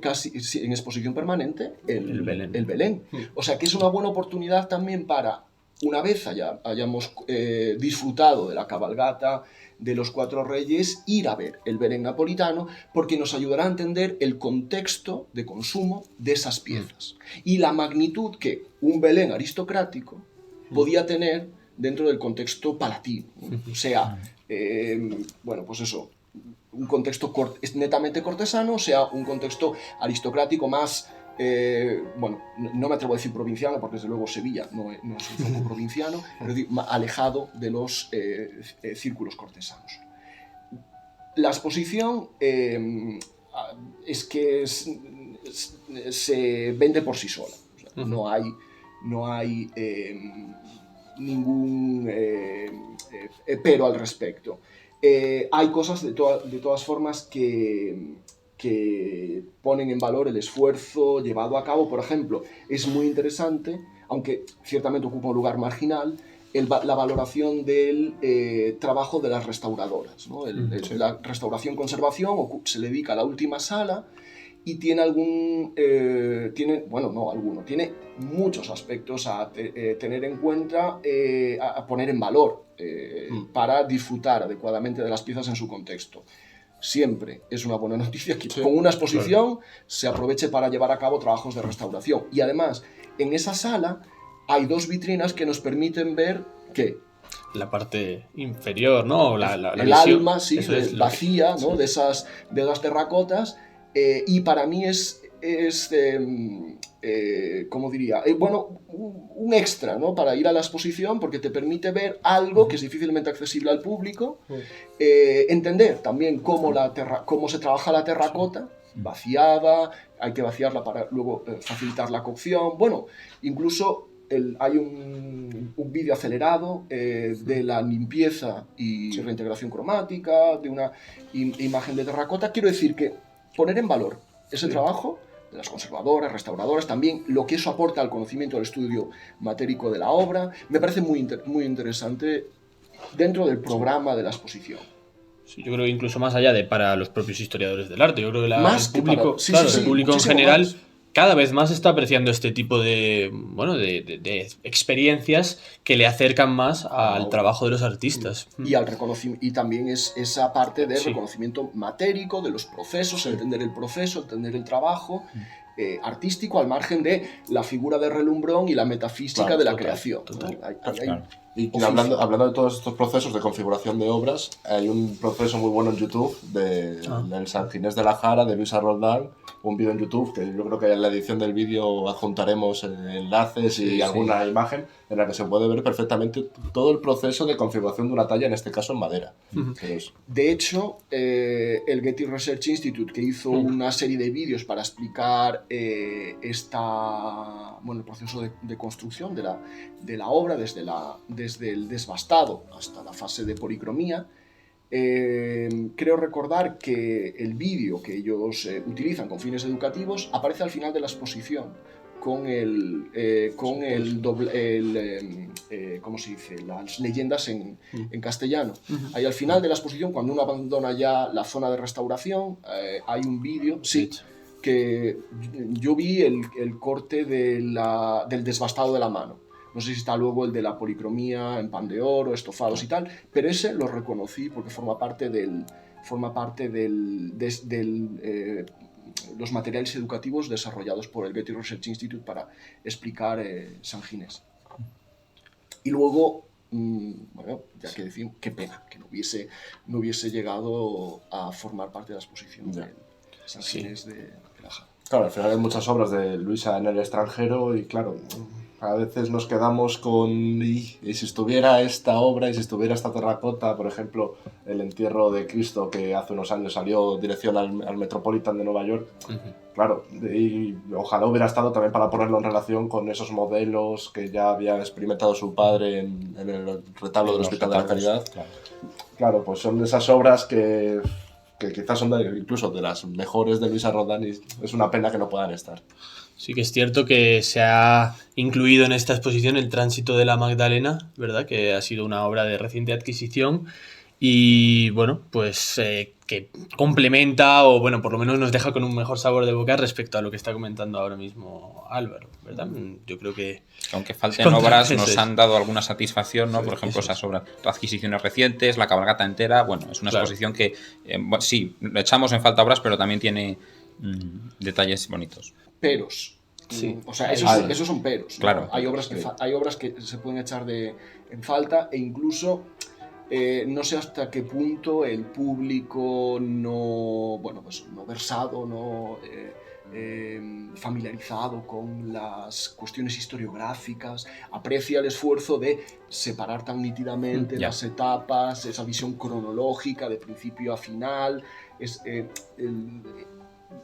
casi en exposición permanente el Belén. O sea que es una buena oportunidad también para, una vez hayamos disfrutado de la cabalgata de los 4 reyes, ir a ver el Belén napolitano, porque nos ayudará a entender el contexto de consumo de esas piezas y la magnitud que un Belén aristocrático podía tener dentro del contexto palatino, ¿no? O sea, pues eso, un contexto netamente cortesano, o sea, un contexto aristocrático más, no me atrevo a decir provinciano, porque desde luego Sevilla no es un foco provinciano, pero alejado de los círculos cortesanos. La exposición es que se vende por sí sola. O sea, no hay ningún pero al respecto. Hay cosas de todas formas que ponen en valor el esfuerzo llevado a cabo. Por ejemplo, es muy interesante, aunque ciertamente ocupa un lugar marginal, la valoración del trabajo de las restauradoras, ¿no? La restauración-conservación se le dedica a la última sala y tiene tiene muchos aspectos a tener en cuenta, a poner en valor para disfrutar adecuadamente de las piezas en su contexto. Siempre es una buena noticia que con una exposición se aproveche para llevar a cabo trabajos de restauración. Y además, en esa sala hay 2 vitrinas que nos permiten ver que la parte inferior, ¿no? el visión. alma, vacía, ¿no? De las terracotas. Y para mí ¿cómo diría? Un extra, ¿no? Para ir a la exposición, porque te permite ver algo que es difícilmente accesible al público, entender también cómo se trabaja la terracota vaciada, hay que vaciarla para luego facilitar la cocción. Incluso hay un vídeo acelerado de la limpieza y reintegración cromática de una imagen de terracota. Quiero decir que poner en valor ese trabajo de las conservadoras, restauradoras, también lo que eso aporta al conocimiento del estudio matérico de la obra, me parece muy interesante dentro del programa de la exposición. Sí, yo creo que incluso más allá de para los propios historiadores del arte, yo creo que el público en general más. Cada vez más está apreciando este tipo de experiencias que le acercan más al trabajo de los artistas. Y al reconocimiento, y también es esa parte de reconocimiento matérico de los procesos, entender el proceso, entender el trabajo. artístico al margen de la figura de relumbrón y la metafísica Claro, de la total, creación. total. ¿no? Hay Claro. Y oficio. hablando de todos estos procesos de configuración de obras, hay un proceso muy bueno en YouTube del San Ginés de la Jara, de Luisa Roldán, un vídeo en YouTube que yo creo que en la edición del vídeo adjuntaremos enlaces y Sí, alguna imagen en la que se puede ver perfectamente todo el proceso de configuración de una talla, en este caso en madera. Entonces, De hecho, el Getty Research Institute, que hizo una serie de vídeos para explicar el proceso de construcción de la obra, desde el desbastado hasta la fase de policromía, creo recordar que el vídeo que ellos utilizan con fines educativos aparece al final de la exposición con ¿cómo se dice? Las leyendas en castellano. Ahí al final de la exposición, cuando uno abandona ya la zona de restauración, hay un vídeo, sí, que yo vi el corte del desbastado de la mano. No sé si está luego el de la policromía en pan de oro, estofados y tal, pero ese lo reconocí porque forma parte de los materiales educativos desarrollados por el Getty Research Institute para explicar San Ginés. Y luego, ya que decimos, qué pena que no hubiese llegado a formar parte de la exposición del San Ginés de la Jara. claro, al final hay muchas obras de Luisa en el extranjero y claro, a veces nos quedamos con y si estuviera esta obra, y si estuviera esta terracota, por ejemplo, el entierro de Cristo que hace unos años salió dirección al Metropolitan de Nueva York. Claro, y ojalá hubiera estado también para ponerlo en relación con esos modelos que ya había experimentado su padre en el retablo del Hospital de la Caridad. Claro, pues son esas obras que quizás son incluso de las mejores de Luisa Roldán y es una pena que no puedan estar. Sí que es cierto que se ha incluido en esta exposición el Tránsito de la Magdalena, ¿verdad? Que ha sido una obra de reciente adquisición y, bueno, pues que complementa o, bueno, por lo menos nos deja con un mejor sabor de boca respecto a lo que está comentando ahora mismo Álvaro, ¿verdad? Yo creo que... Aunque falten obras, nos Eso han dado alguna satisfacción, ¿no? Por ejemplo, eso esas obras, adquisiciones recientes, la cabalgata entera, bueno, es una Claro. exposición que, sí, le echamos en falta obras, pero también tiene detalles bonitos. Peros. Sí. O sea, Hay. esos son peros, ¿no? Claro. Hay obras que se pueden echar en falta e incluso no sé hasta qué punto el público no versado, no familiarizado con las cuestiones historiográficas aprecia el esfuerzo de separar tan nítidamente Ya. las etapas, esa visión cronológica de principio a final.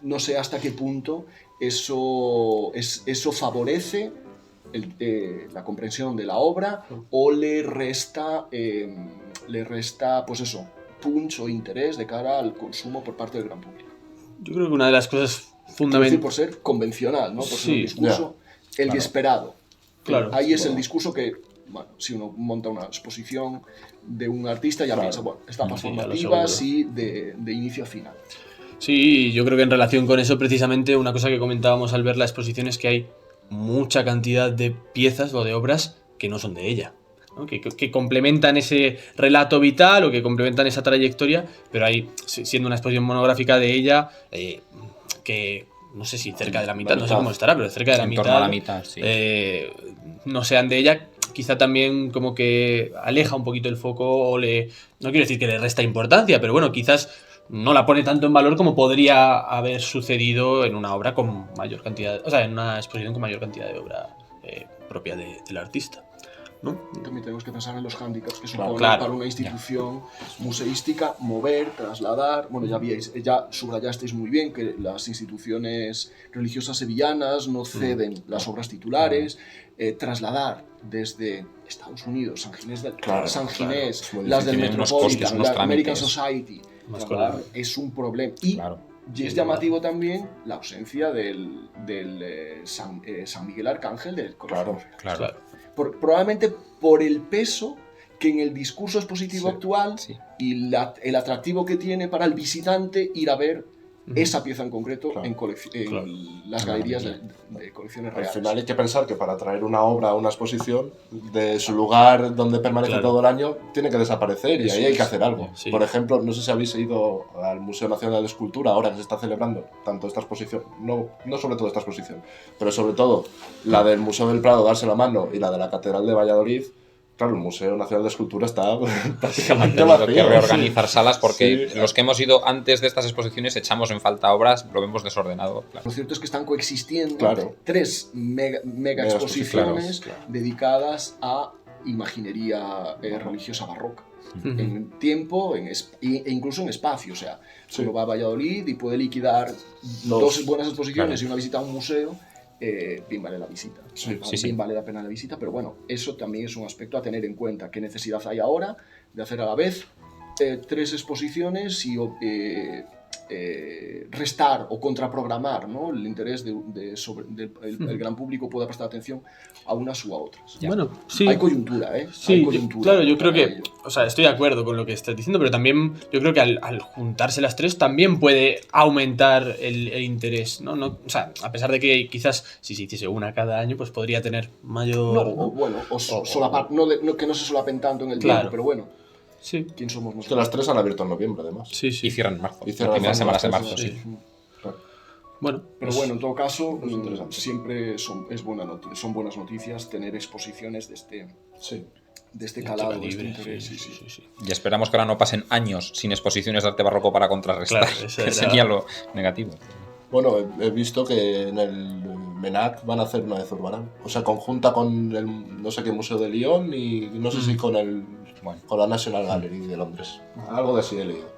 No sé hasta qué punto eso favorece la comprensión de la obra o le resta pues eso, punch o interés de cara al consumo por parte del gran público. Yo creo que una de las cosas Quiero decir, fundamentales... por ser convencional, ¿no? Por ser Sí, un discurso claro. esperado. Claro. Ahí es el discurso que, bueno, si uno monta una exposición de un artista ya piensa, bueno, etapas Sí, ya lo formativas seguro. y de inicio a final. Sí, yo creo que en relación con eso, precisamente, una cosa que comentábamos al ver la exposición es que hay mucha cantidad de piezas o de obras que no son de ella, ¿no? Que complementan ese relato vital o que complementan esa trayectoria, pero hay, siendo una exposición monográfica de ella, que no sé si cerca de la mitad, no sé cómo estará, pero cerca de la En mitad, torno a la mitad, sí. no sean de ella, quizá también como que aleja un poquito el foco o no quiero decir que le resta importancia, pero bueno, quizás no la pone tanto en valor como podría haber sucedido en una obra con mayor cantidad, o sea, en una exposición con mayor cantidad de obra propia del artista, ¿no? También tenemos que pensar en los hándicaps que supone claro, para una institución museística mover, trasladar. Bueno, ya subrayasteis muy bien que las instituciones religiosas sevillanas no ceden las obras titulares. Trasladar desde Estados Unidos, San Ginés, es muy las del difícil. Tiene unos costes, Metropolitan, unos la American trámites. Society, Más trasladar con- es un problema. Y Claro. es llamativo también la ausencia del San Miguel Arcángel del Corazón. Claro. Claro. Probablemente por el peso que en el discurso expositivo Sí, actual sí. y el atractivo que tiene para el visitante ir a ver esa pieza en concreto Claro. en las galerías de colecciones Al reales. final hay que pensar que para traer una obra a una exposición, de su lugar donde permanece Claro. todo el año, tiene que desaparecer y Eso ahí hay es. que hacer algo. Sí. Por ejemplo, no sé si habéis ido al Museo Nacional de Escultura, ahora que se está celebrando tanto esta exposición, no sobre todo esta exposición, pero sobre todo la del Museo del Prado, Darse la Mano, y la de la Catedral de Valladolid. Claro, el Museo Nacional de Escultura está prácticamente Han tenido que vacío. reorganizar salas porque Sí. los que hemos ido antes de estas exposiciones echamos en falta obras, lo vemos desordenado. Claro. Lo cierto es que están coexistiendo Claro. 3 mega exposiciones dedicadas a imaginería religiosa barroca. En tiempo e incluso en espacio. O sea, Sí. uno va a Valladolid y puede liquidar dos buenas exposiciones y una visita a un museo. Bien vale la visita. Sí, Bien vale la pena la visita, pero bueno, eso también es un aspecto a tener en cuenta. ¿Qué necesidad hay ahora de hacer a la vez 3 exposiciones y restar o contraprogramar, ¿no? El interés del gran público pueda prestar atención a unas u a otras? Bueno, sí. Hay coyuntura, ¿eh? Sí, Hay coyuntura claro, yo creo para que, ello. o sea, estoy de acuerdo con lo que estás diciendo, pero también yo creo que al juntarse las 3 también puede aumentar el interés, ¿no? O sea, a pesar de que quizás si se hiciese una cada año, pues podría tener mayor... No, o bueno, solapar, que no se solapen tanto en el Claro. tiempo, pero bueno, Sí, ¿quién somos Que nosotros? las 3 han abierto en noviembre, además. sí, sí. Y cierran en marzo. Y Las cierran primeras en marzo, semanas de marzo. sí. Claro. Bueno, Pero pues, bueno, en todo caso, interesante. siempre son buenas noticias tener exposiciones de este calado, de este calibre, interés. sí, Sí, sí, sí, sí. Y esperamos que ahora no pasen años sin exposiciones de arte barroco para contrarrestar, Claro, eso que era- sería lo negativo. Bueno, he visto que en el MENAC van a hacer una de Zurbarán. O sea, conjunta con el no sé qué Museo de Lyon y no sé si con con la National Gallery de Londres. Algo de así he leído.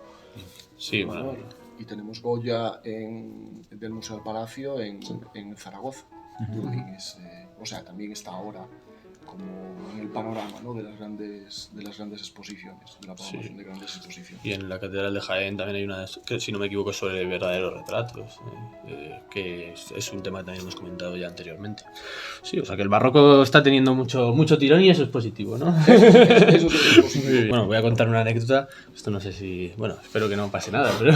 Sí, Bueno, bueno. y tenemos Goya del Museo del Palacio en Zaragoza. También está ahora como en el panorama, ¿no? de las grandes exposiciones, de la programación de grandes exposiciones. Y en la Catedral de Jaén también hay una, que si no me equivoco, sobre verdaderos retratos, que es un tema que también hemos comentado ya anteriormente. Sí, o sea que el barroco está teniendo mucho tirón y eso es positivo, ¿no? Eso sí es positivo. Bueno, voy a contar una anécdota. Esto no sé si... Bueno, espero que no pase nada, pero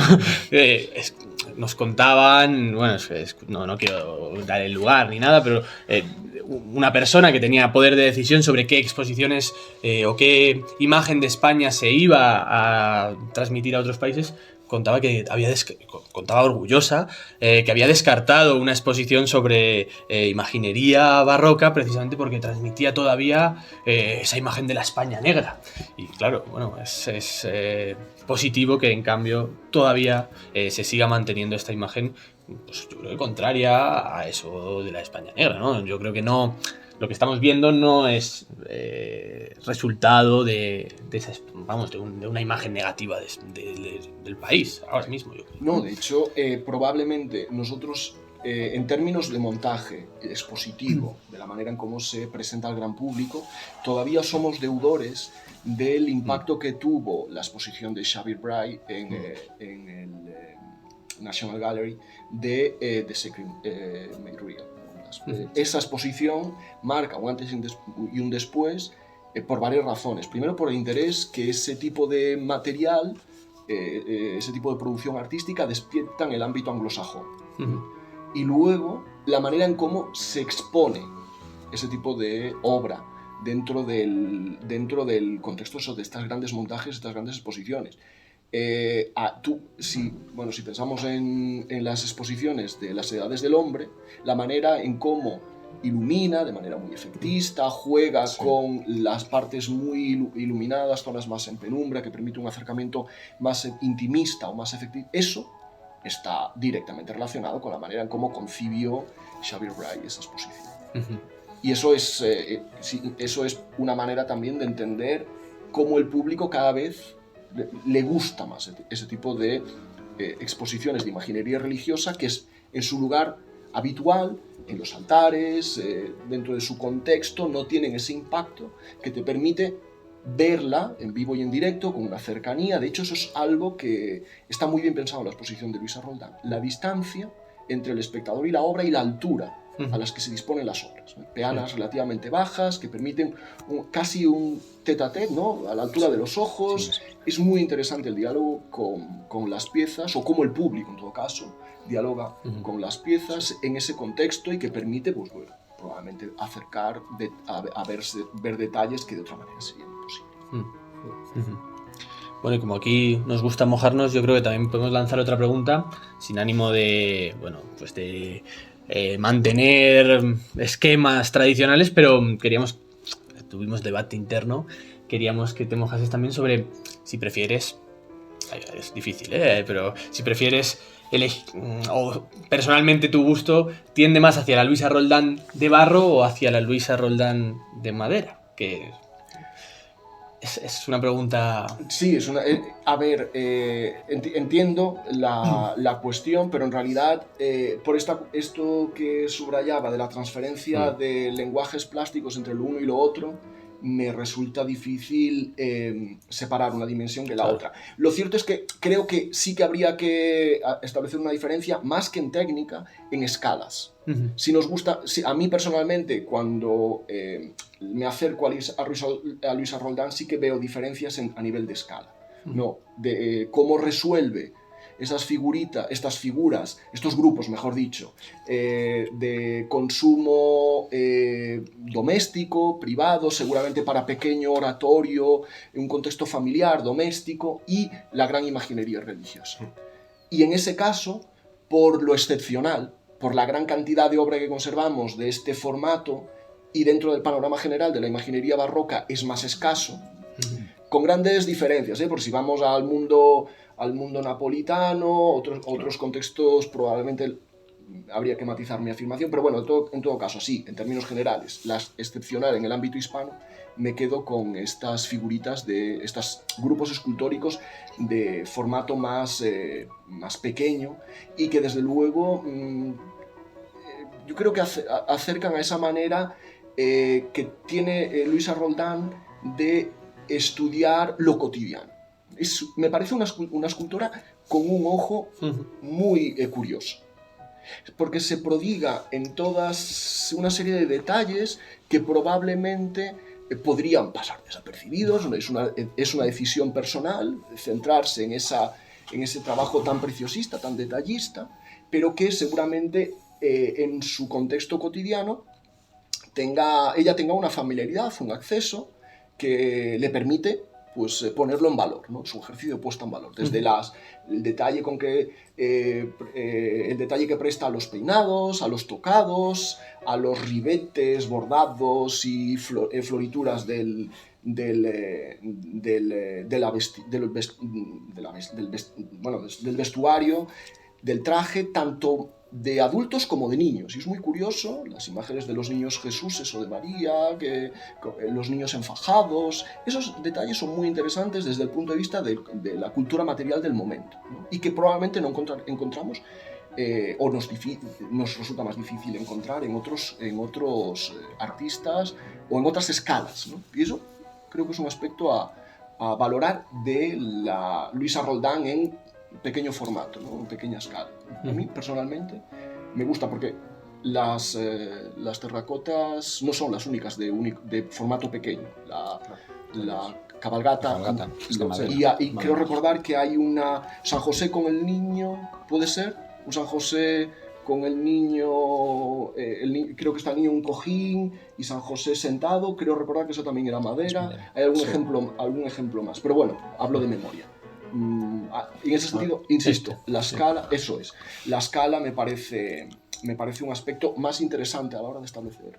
nos contaban... Bueno, no quiero dar el lugar ni nada, pero una persona que tenía poder de decisión sobre qué exposiciones o qué imagen de España se iba a transmitir a otros países, contaba que contaba orgullosa que había descartado una exposición sobre imaginería barroca precisamente porque transmitía todavía esa imagen de la España negra. Y claro, bueno, es positivo que en cambio todavía se siga manteniendo esta imagen, pues yo creo que contraria a eso de la España negra, ¿no? Yo creo que no... Lo que estamos viendo no es resultado de una imagen negativa del país ahora mismo, yo creo. No, de hecho, probablemente nosotros, en términos de montaje expositivo, de la manera en cómo se presenta al gran público, todavía somos deudores del impacto que tuvo la exposición de Xavier Bray en el National Gallery de The Sacred Made Real. Esa exposición marca un antes y un después por varias razones. Primero, por el interés que ese tipo de material, ese tipo de producción artística despierta en el ámbito anglosajón. Y luego, la manera en cómo se expone ese tipo de obra dentro del contexto de estas grandes montajes, estas grandes exposiciones. Si pensamos en las exposiciones de las edades del hombre, la manera en cómo ilumina de manera muy efectista, juega con las partes muy iluminadas, zonas más en penumbra, que permite un acercamiento más intimista o más efectivo, eso está directamente relacionado con la manera en cómo concibió Xavier Bray esa exposición. Y eso es una manera también de entender cómo el público cada vez le gusta más ese tipo de exposiciones de imaginería religiosa, que es en su lugar habitual, en los altares, dentro de su contexto, no tienen ese impacto que te permite verla en vivo y en directo, con una cercanía. De hecho, eso es algo que está muy bien pensado en la exposición de Luisa Roldán. La distancia entre el espectador y la obra y la altura a las que se disponen las obras, ¿no? Peanas relativamente bajas que permiten casi un tête-à-tête, ¿no? A la altura de los ojos. Sí. Es muy interesante el diálogo con las piezas, o cómo el público, en todo caso, dialoga con las piezas en ese contexto y que permite, pues bueno, probablemente acercar ver detalles que de otra manera serían imposibles. Bueno, y como aquí nos gusta mojarnos, yo creo que también podemos lanzar otra pregunta sin ánimo de, bueno, pues de mantener esquemas tradicionales, pero tuvimos debate interno, queríamos que te mojases también sobre si prefieres, es difícil, pero si prefieres o personalmente tu gusto tiende más hacia la Luisa Roldán de barro o hacia la Luisa Roldán de madera, que es una pregunta... Sí, es una... a ver, entiendo la cuestión, pero en realidad, por esto que subrayaba de la transferencia de lenguajes plásticos entre lo uno y lo otro, me resulta difícil separar una dimensión de la otra. Lo cierto es que creo que sí que habría que establecer una diferencia, más que en técnica, en escalas. Si nos gusta, a mí personalmente, cuando me acerco a Luisa Roldán, sí que veo diferencias a nivel de escala, ¿no? De cómo resuelve estas figuras, estos grupos, mejor dicho, de consumo doméstico, privado, seguramente para pequeño oratorio, en un contexto familiar, doméstico, y la gran imaginería religiosa. Y en ese caso, por lo excepcional, por la gran cantidad de obra que conservamos de este formato, y dentro del panorama general de la imaginería barroca es más escaso, con grandes diferencias, por si vamos al mundo napolitano, otros contextos probablemente habría que matizar mi afirmación, pero bueno, en todo caso, sí, en términos generales, la excepcional en el ámbito hispano, me quedo con estas figuritas de estos grupos escultóricos de formato más pequeño y que desde luego yo creo que acercan a esa manera que tiene Luisa Roldán de estudiar lo cotidiano. Me parece una escultora con un ojo muy curioso, porque se prodiga en todas una serie de detalles que probablemente podrían pasar desapercibidos. Es una decisión personal centrarse en ese trabajo tan preciosista, tan detallista, pero que seguramente en su contexto cotidiano ella tenga una familiaridad, un acceso que le permite pues ponerlo en valor, ¿no? Su ejercicio puesto en valor, desde el detalle que presta a los peinados, a los tocados, a los ribetes, bordados y florituras del vestuario, del traje, tanto de adultos como de niños. Y es muy curioso las imágenes de los niños Jesuses o de María, los niños enfajados. Esos detalles son muy interesantes desde el punto de vista de la cultura material del momento, ¿no? Y que probablemente no encontramos o nos resulta más difícil encontrar en otros artistas o en otras escalas, ¿no? Y eso creo que es un aspecto a valorar de la Luisa Roldán en pequeño formato, ¿no? En pequeña escala. A mí, personalmente, me gusta porque las terracotas no son las únicas de formato pequeño. La cabalgata y creo recordar que hay una San José con el niño, ¿puede ser? Un San José con el niño, creo que está el niño en un cojín y San José sentado, creo recordar que eso también era madera. Hay algún ejemplo más, pero bueno, hablo de memoria. En ese sentido, insisto, la escala, eso es. La escala me parece un aspecto más interesante a la hora de establecer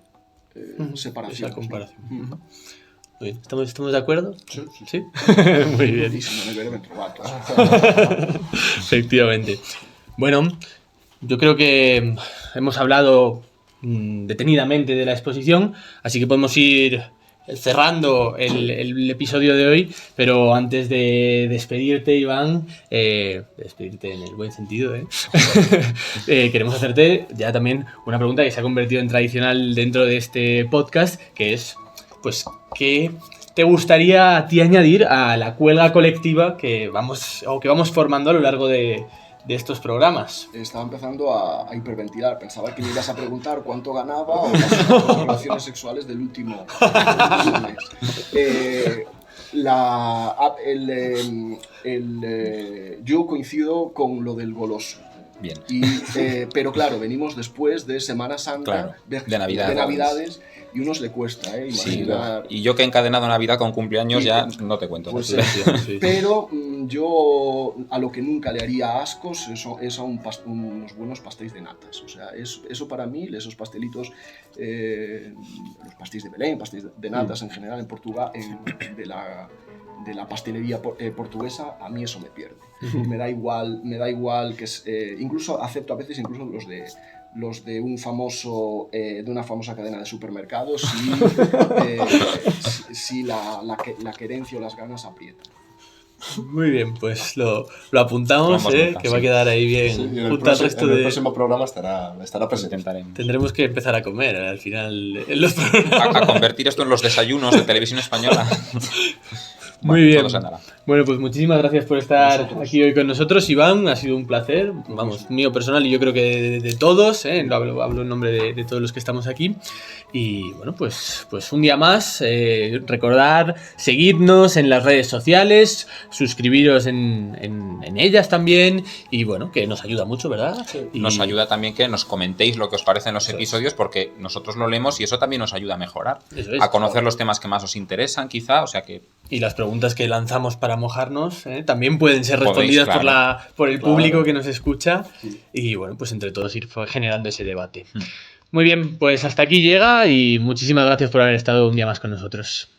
separación. Esa comparación. Muy bien. ¿Estamos de acuerdo? Sí. Muy bien. Efectivamente. Bueno, yo creo que hemos hablado detenidamente de la exposición, así que podemos ir cerrando el episodio de hoy, pero antes de despedirte, Iván, despedirte en el buen sentido, queremos hacerte ya también una pregunta que se ha convertido en tradicional dentro de este podcast, que es, pues, ¿qué te gustaría a ti añadir a la cuelga colectiva que vamos formando a lo largo de de estos programas. Estaba empezando a hiperventilar. Pensaba que me ibas a preguntar cuánto ganaba o las relaciones sexuales del último mes. Yo coincido con lo del goloso. Bien. Pero claro, venimos después de Semana Santa, Claro, de Navidades, y unos le cuesta, Sí, imaginar. y yo que he encadenado Navidad con cumpleaños Sí, ya no te cuento. Pues, Sí. Pero yo a lo que nunca le haría ascos es a unos buenos pastéis de natas. O sea, eso para mí, esos pastelitos, los pastéis de Belén, pastéis de natas en general en Portugal, de la pastelería portuguesa, a mí eso me pierde. Me da igual que incluso acepto a veces incluso los de un famoso de una famosa cadena de supermercados si la querencia o las ganas aprietan. Muy bien, pues lo apuntamos, Nota, que va a quedar ahí bien Sí, y en junto al resto en el de... próximo programa estará presente. Intentaremos. Tendremos que empezar a comer al final en los programas. A convertir esto en los desayunos de televisión española. Muy Bueno, bien. todo se andará. Bueno, pues muchísimas gracias por estar aquí hoy con nosotros, Iván. Ha sido un placer, vamos, mío personal y yo creo que de todos, hablo en nombre de todos los que estamos aquí. Y bueno, pues un día más, recordar, seguirnos en las redes sociales, suscribiros en ellas también y bueno, que nos ayuda mucho, ¿verdad? Y Nos ayuda también que nos comentéis lo que os parecen los episodios, porque nosotros lo leemos y eso también nos ayuda a mejorar, Eso es, a conocer claro. los temas que más os interesan, quizá, o sea que Y las preguntas que lanzamos para mojarnos también pueden ser Podéis, respondidas claro. por el Claro. público que nos escucha y bueno, pues entre todos ir generando ese debate. Muy bien, pues hasta aquí llega y muchísimas gracias por haber estado un día más con nosotros.